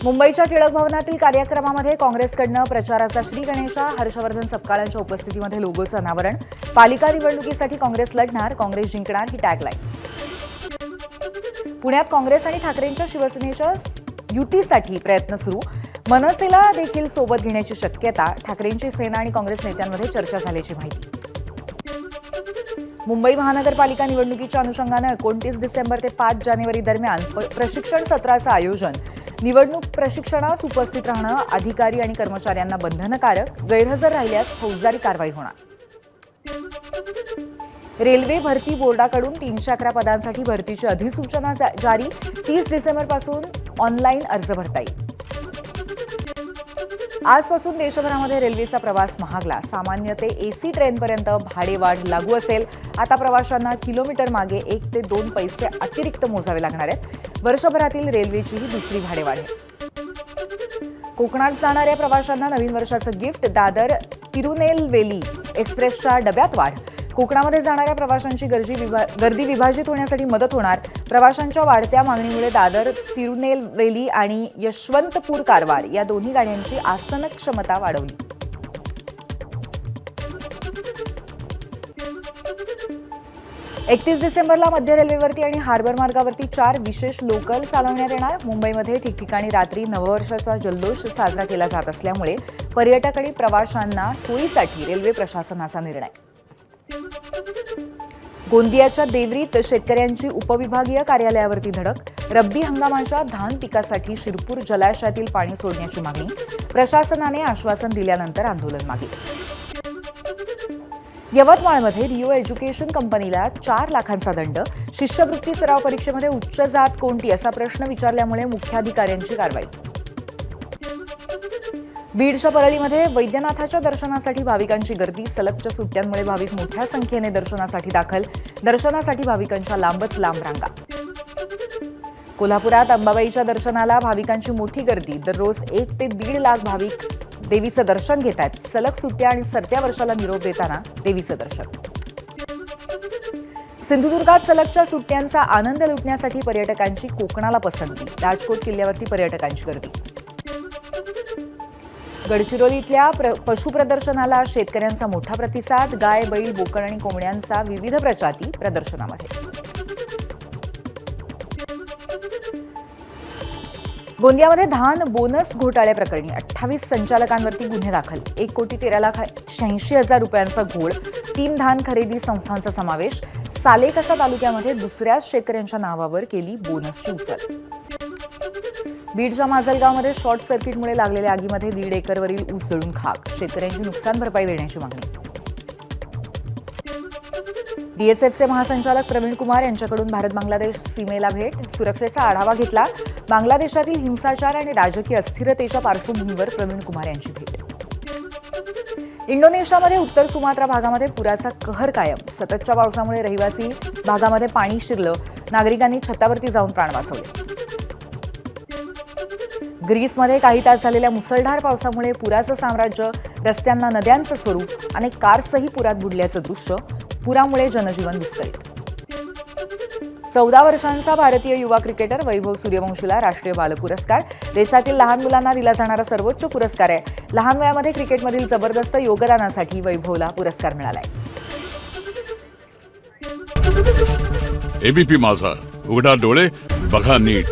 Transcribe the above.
मुंबईच्या टिळक भवनातील कार्यक्रमामध्ये काँग्रेसकडनं प्रचाराचा श्री गणेशा हर्षवर्धन सपकाळांच्या उपस्थितीमध्ये लोगोचं अनावरण. पालिका निवडणुकीसाठी काँग्रेस लढणार, काँग्रेस जिंकणार ही टॅगलाईन. पुण्यात काँग्रेस आणि ठाकरेंच्या शिवसेनेच्या युतीसाठी प्रयत्न सुरू. मनसेला देखील सोबत घेण्याची शक्यता. ठाकरेंची सेना आणि काँग्रेस नेत्यांमध्ये चर्चा झाल्याची माहिती. मुंबई महानगरपालिका निवडणुकीच्या अनुषंगानं 29 डिसेंबर ते 5 जानेवारी दरम्यान प्रशिक्षण सत्राचं आयोजन. निवडणूक प्रशिक्षणास उपस्थित राहणं अधिकारी आणि कर्मचाऱ्यांना बंधनकारक. गैरहजर राहिल्यास फौजदारी कारवाई होणार. रेल्वे भरती बोर्डाकडून 311 पदांसाठी भरतीची अधिसूचना जारी. 30 डिसेंबरपासून ऑनलाईन अर्ज भरता येईल. आजपासून देशभरामध्ये रेल्वेचा प्रवास महागला. सामान्य ते एसी ट्रेनपर्यंत भाडेवाढ लागू असेल. आता प्रवाशांना किलोमीटर मागे 1 ते 2 पैसे अतिरिक्त मोजावे लागणार आहेत. वर्षभरातील रेल्वेची ही दुसरी भाडेवाढ आहे. कोकणात जाणाऱ्या प्रवाशांना नवीन वर्षाचं गिफ्ट. दादर तिरुनेलवेली एक्सप्रेसच्या डब्यात वाढ. कोकणामध्ये जाणाऱ्या प्रवाशांची गर्दी विभाजित होण्यासाठी मदत होणार. प्रवाशांच्या वाढत्या मागणीमुळे दादर तिरुनेलवेली आणि यशवंतपूर कारवार या दोन्ही गाड्यांची आसन क्षमता वाढवली. एकतीस डिसेंबरला मध्य रेल्वेवरती आणि हार्बर मार्गावरती 4 विशेष लोकल चालवण्यात येणार. मुंबईमध्ये ठिकठिकाणी रात्री नववर्षाचा जल्लोष साजरा केला जात असल्यामुळे पर्यटक आणि प्रवाशांना सोयीसाठी रेल्वे प्रशासनाचा निर्णय. गोंदियाच्या देवरीत शेतकऱ्यांची उपविभागीय कार्यालयावरती धडक. रब्बी हंगामाच्या धान पिकासाठी शिरपूर जलाशयातील पाणी सोडण्याची मागणी. प्रशासनाने आश्वासन दिल्यानंतर आंदोलन मागे. यवतमाळमध्ये रिओ एज्युकेशन कंपनीला 4 लाखांचा दंड. शिष्यवृत्ती सराव परीक्षेमध्ये उच्च जात कोणती असा प्रश्न विचारल्यामुळे मुख्याधिकाऱ्यांची कारवाई. बीडच्या परळीमध्ये वैद्यनाथाच्या दर्शनासाठी भाविकांची गर्दी. सलगच्या सुट्ट्यांमुळे भाविक मोठ्या संख्येने दर्शनासाठी दाखल. दर्शनासाठी भाविकांच्या लांबच लांब रांगा. कोल्हापुरात अंबाबाईच्या दर्शनाला भाविकांची मोठी गर्दी. दररोज 1 ते 1.5 लाख भाविक देवीचं दर्शन घेत आहेत. सलग सुट्ट्या आणि सरत्या वर्षाला निरोप देताना देवीचं दर्शन. सिंधुदुर्गात सलगच्या सुट्ट्यांचा आनंद लुटण्यासाठी पर्यटकांची कोकणाला पसंती. राजकोट किल्ल्यावरती पर्यटकांची गर्दी. गडचिरोलीतल्या पशुप्रदर्शनाला शेतकऱ्यांचा मोठा प्रतिसाद. गाय, बैल, बोकड आणि कोंबड्यांचा विविध प्रजाती प्रदर्शनामध्ये. गोंदियामध्ये धान बोनस घोटाळ्याप्रकरणी 28 संचालकांवरती गुन्हे दाखल. 1,13,86,000 रुपयांचा घोळ. 3 धान खरेदी संस्थांचा समावेश. सालेकसा तालुक्यामध्ये दुसऱ्याच शेतकऱ्यांच्या नावावर केली बोनसची उचल. बीडच्या माजलगावमध्ये शॉर्ट सर्किटमुळे लागलेल्या आगीमध्ये 1.5 एकरवरील ऊस जळून खाक. शेतकऱ्यांची नुकसान भरपाई देण्याची मागणी. बीएसएफचे महासंचालक प्रवीण कुमार यांच्याकडून भारत बांगलादेश सीमेला भेट. सुरक्षेचा आढावा घेतला. बांगलादेशातील हिंसाचार आणि राजकीय अस्थिरतेच्या पार्श्वभूमीवर प्रवीण कुमार यांची भेट. इंडोनेशियामध्ये उत्तर सुमात्रा भागामध्ये पुराचा कहर कायम. सततच्या पावसामुळे रहिवासी भागामध्ये पाणी शिरलं. नागरिकांनी छतावरती जाऊन प्राण वाचवले. ग्रीसमध्ये काही तास झालेल्या मुसळधार पावसामुळे पुराचं साम्राज्य. रस्त्यांना नद्यांचं स्वरूप. अनेक कार्सही पुरात बुडल्याचं दृश्य. पुरामुळे जनजीवन विस्कळीत. 14 वर्षांचा भारतीय युवा क्रिकेटर वैभव सूर्यवंशीला राष्ट्रीय बाल पुरस्कार. देशातील लहान मुलांना दिला जाणारा सर्वोच्च पुरस्कार आहे. लहान वयामध्ये क्रिकेटमधील जबरदस्त योगदानासाठी वैभवला पुरस्कार मिळालाय. एबीपी माझा, उघडा डोळे बघा नीट.